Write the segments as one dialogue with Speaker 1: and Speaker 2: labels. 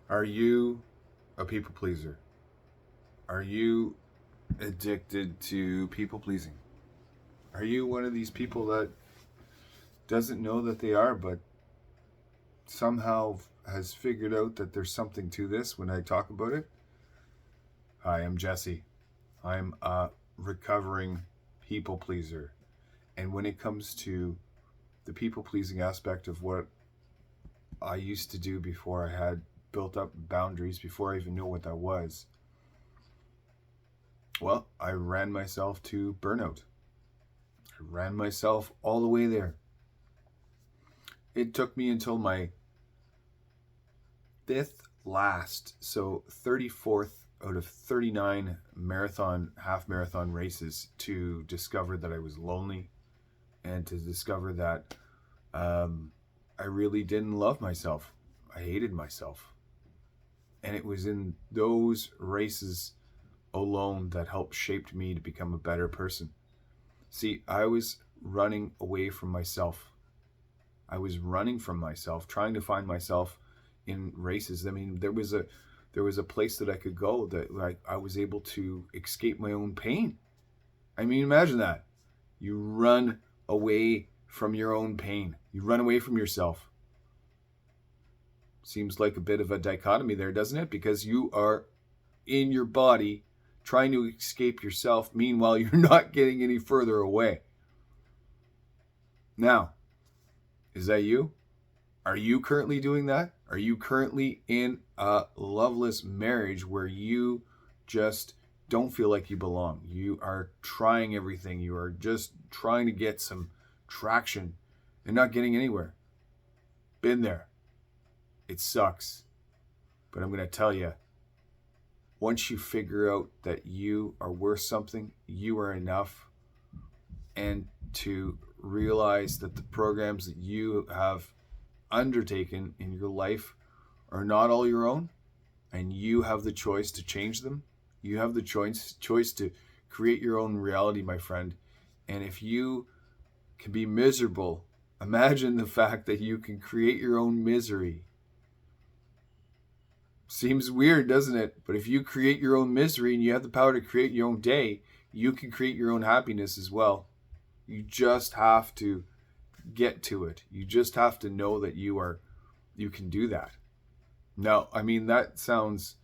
Speaker 1: Are you a people pleaser? Are you addicted to people pleasing? Are you one of these people that doesn't know that they are, but somehow has figured out that there's something to this when I talk about it? Hi, I'm Jesse. I'm a recovering people pleaser. And when it comes to the people pleasing aspect of what I used to do before I had built up boundaries, before I even knew what that was, well, I ran myself to burnout. I ran myself all the way there. It took me until my fifth last, so 34th out of 39 half marathon races to discover that I was lonely and to discover that I really didn't love myself. I hated myself. And it was in those races alone that helped shape me to become a better person. See, I was running away from myself. I was running from myself, trying to find myself in races. I mean, there was a place that I could go that I was able to escape my own pain. I mean, imagine that. You run away from your own pain. You run away from yourself. Seems like a bit of a dichotomy there, doesn't it? Because you are in your body trying to escape yourself. Meanwhile, you're not getting any further away. Now, is that you? Are you currently doing that? Are you currently in a loveless marriage where you just don't feel like you belong? You are trying everything. You are just trying to get some traction and not getting anywhere. Been there. It sucks. But I'm going to tell you, once you figure out that you are worth something, you are enough, and to realize that the programs that you have undertaken in your life are not all your own, and you have the choice to change them. You have the choice to create your own reality, my friend. And if you can be miserable, imagine the fact that you can create your own misery. Seems weird, doesn't it? But if you create your own misery and you have the power to create your own day, you can create your own happiness as well. You just have to get to it. You just have to know that you can do that. Now, I mean, that sounds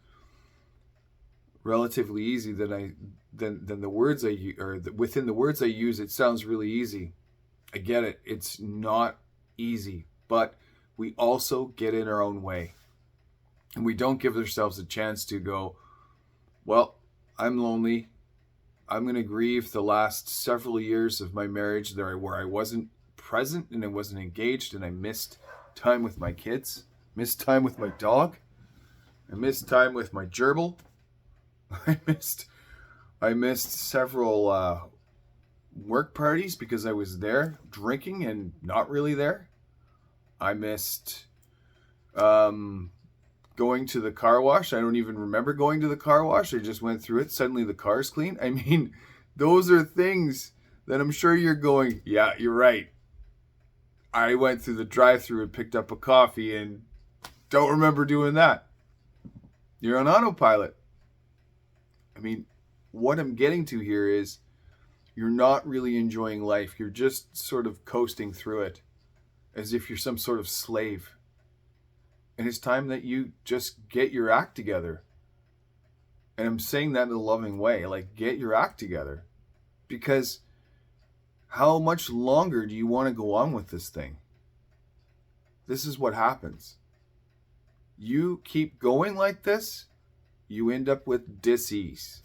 Speaker 1: relatively easy than the words I use, or within the words I use, it sounds really easy. I get it. It's not easy, but we also get in our own way. And we don't give ourselves a chance to go, well, I'm lonely. I'm going to grieve the last several years of my marriage there where I wasn't present and I wasn't engaged and I missed time with my kids, missed time with my dog, I missed time with my gerbil. I missed several work parties because I was there drinking and not really there. I missed going to the car wash. I don't even remember going to the car wash. I just went through it. Suddenly the car's clean. I mean, those are things that I'm sure you're going, yeah, you're right. I went through the drive-thru and picked up a coffee and don't remember doing that. You're on autopilot. I mean, what I'm getting to here is you're not really enjoying life. You're just sort of coasting through it as if you're some sort of slave. And it's time that you just get your act together. And I'm saying that in a loving way, like get your act together. Because how much longer do you want to go on with this thing? This is what happens. You keep going like this, you end up with dis-ease.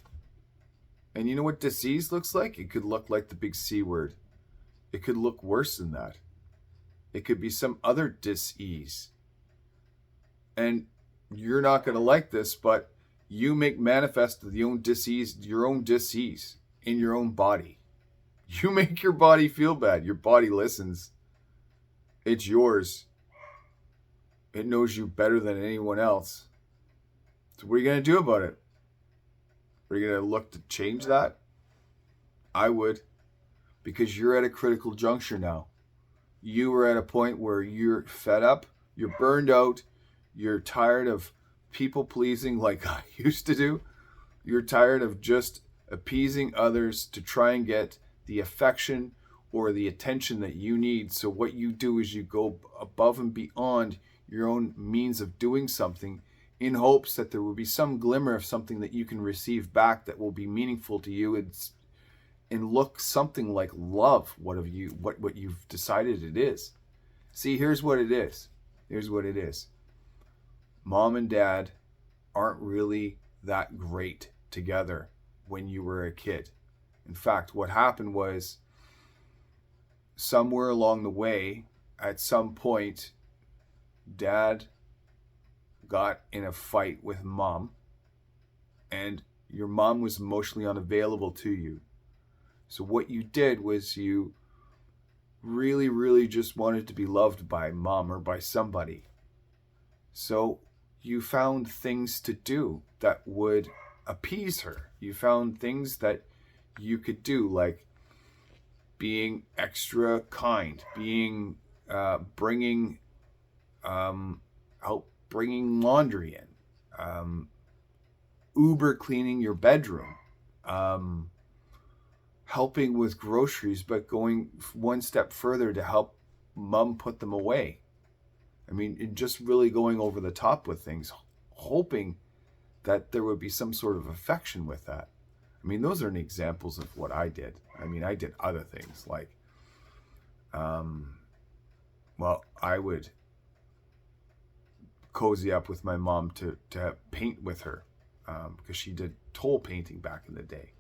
Speaker 1: And you know what dis-ease looks like? It could look like the big C word. It could look worse than that. It could be some other dis-ease. And you're not going to like this, but you make manifest your own dis-ease in your own body. You make your body feel bad. Your body listens. It's yours. It knows you better than anyone else. So what are you going to do about it? Are you going to look to change that? I would, because you're at a critical juncture now. You are at a point where you're fed up, you're burned out, you're tired of people pleasing like I used to do. You're tired of just appeasing others to try and get the affection or the attention that you need. So what you do is you go above and beyond your own means of doing something in hopes that there will be some glimmer of something that you can receive back that will be meaningful to you and look something like love. What you've decided it is. See, here's what it is. Here's what it is. Mom and dad aren't really that great together when you were a kid. In fact, what happened was somewhere along the way, at some point, dad got in a fight with mom, and your mom was emotionally unavailable to you. So what you did was you really, really just wanted to be loved by mom or by somebody. So you found things to do that would appease her. You found things that you could do, like being extra kind, being bringing laundry in, Uber cleaning your bedroom, helping with groceries, but going one step further to help mom put them away. I mean, just really going over the top with things, hoping that there would be some sort of affection with that. I mean, those are examples of what I did. I mean, I did other things like, I would cozy up with my mom to paint with her, because she did toll painting back in the day.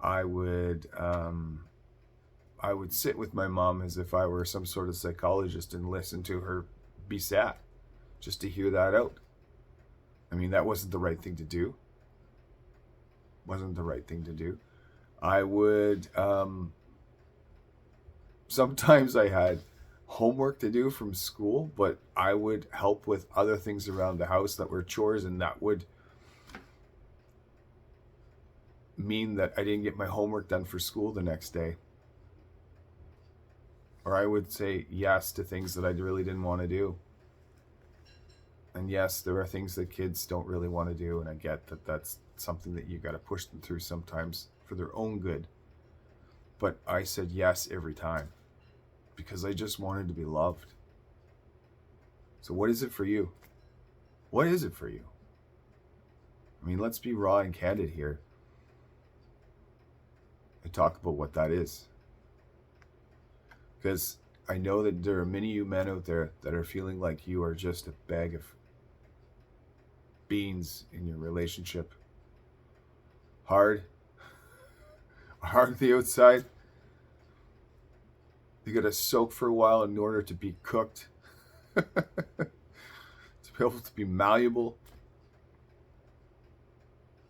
Speaker 1: I would sit with my mom as if I were some sort of psychologist and listen to her be sad, just to hear that out. I mean, that wasn't the right thing to do. Wasn't the right thing to do. I would, sometimes I had homework to do from school, but I would help with other things around the house that were chores, and that would mean that I didn't get my homework done for school the next day. Or I would say yes to things that I really didn't want to do. And yes, there are things that kids don't really want to do, and I get that that's something that you got to push them through sometimes for their own good. But I said yes every time because I just wanted to be loved. So what is it for you? What is it for you? I mean, let's be raw and candid here and talk about what that is. Because I know that there are many of you men out there that are feeling like you are just a bag of beans in your relationship. Hard on the outside. You gotta soak for a while in order to be cooked. To be able to be malleable.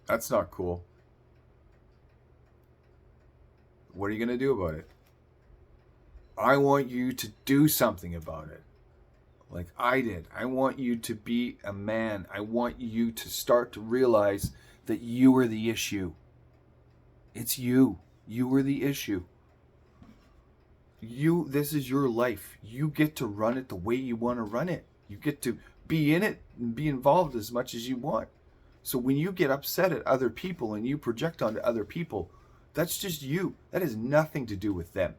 Speaker 1: That's not cool. What are you gonna do about it? I want you to do something about it. Like I did. I want you to be a man. I want you to start to realize that you are the issue. It's you. You are the issue. This is your life. You get to run it the way you want to run it. You get to be in it and be involved as much as you want. So when you get upset at other people and you project onto other people, that's just you. That has nothing to do with them.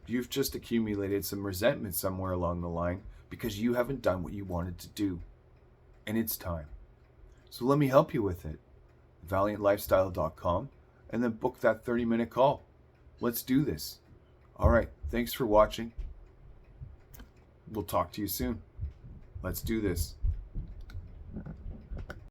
Speaker 1: You've just accumulated some resentment somewhere along the line because you haven't done what you wanted to do. And it's time. So let me help you with it. ValiantLifestyle.com, and then book that 30-minute call. Let's do this. All right. Thanks for watching. We'll talk to you soon. Let's do this.